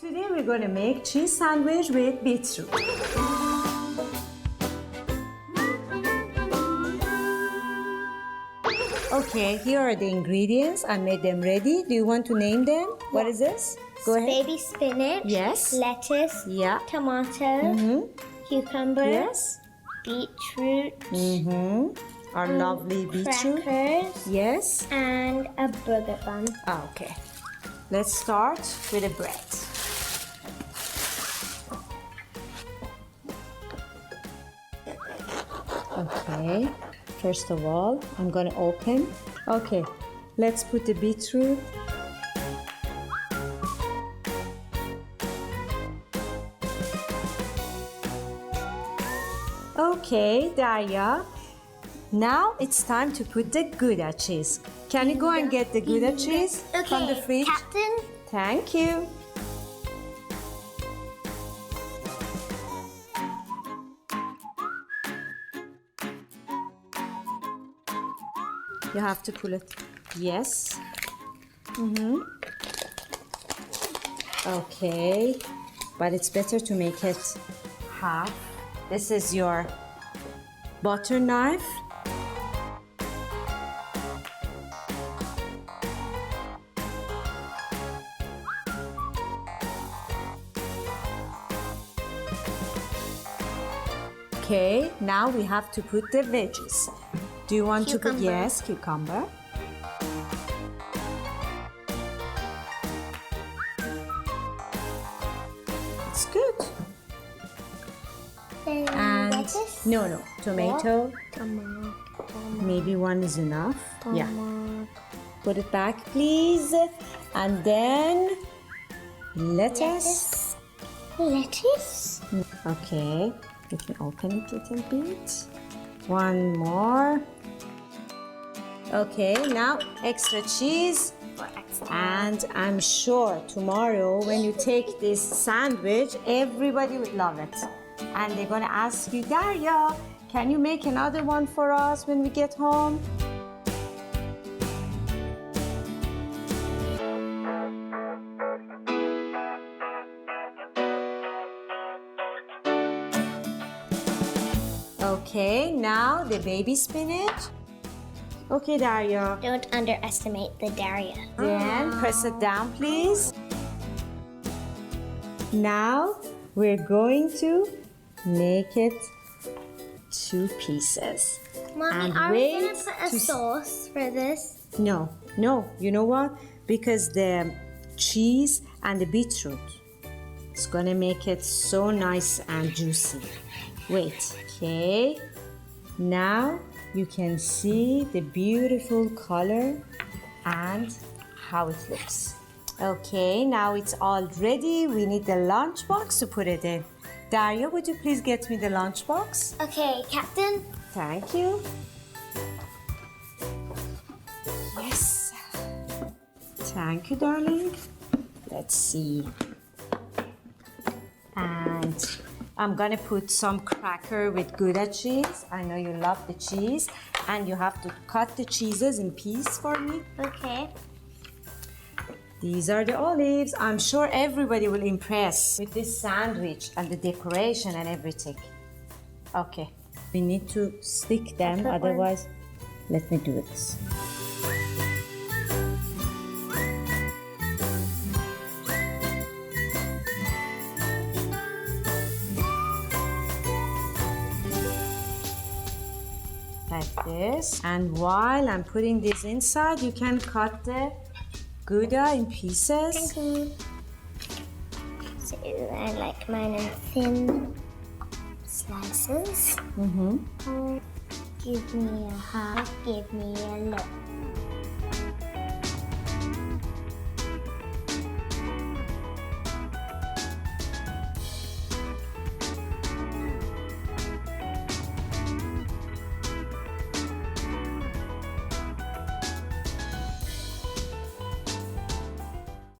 Today we're going to make cheese sandwich with beetroot. Okay, here are the ingredients. I made them ready. Do you want to name them? Yeah. What is this? Go ahead. Baby spinach. Yes. Lettuce. Yeah. Tomato. Cucumber. Yes. Beetroot. Our lovely beetroot. Crackers. Yes. And a burger bun. Okay. Let's start with the bread. Okay. First of all, I'm going to open. Okay. Let's put the beetroot. Okay, Daria. Now it's time to put the Gouda cheese. Can you go and get the Gouda cheese from the fridge? Captain. Thank you. You have to pull it. Yes. Okay. But it's better to make it half. This is your butter knife. Okay, now we have to put the veggies. Do you want to put, yes, cucumber. It's good. And lettuce? no, tomato. Tomato. Maybe one is enough. Tomato. Yeah. Put it back, please. And then lettuce. Lettuce. Okay. Let me open it a little bit. One more. Okay, now extra cheese. And I'm sure tomorrow when you take this sandwich, everybody would love it. And they're gonna ask you, Daria, can you make another one for us when we get home? Okay, now the baby spinach. Okay, Daria. Don't underestimate the Daria. Then press it down, please. Now we're going to make it 2 pieces. Mommy, And are we wait gonna put a sauce for this? No. You know what? Because the cheese and the beetroot, it's gonna make it so nice and juicy. Wait. Okay. Now you can see the beautiful color and how it looks. Okay, now it's all ready. We need the lunchbox to put it in. Daria, would you please get me the lunchbox? Okay, Captain. Thank you. Yes. Thank you, darling. Let's see. And I'm gonna put some cracker with Gouda cheese. I know you love the cheese. And you have to cut the cheeses in pieces for me. Okay. These are the olives. I'm sure everybody will impress with this sandwich and the decoration and everything. Okay, we need to stick them, otherwise, let me do this. Like this. And while I'm putting this inside, you can cut the Gouda in pieces. Thank you. So I like mine in thin slices. Give me a half, give me a loaf.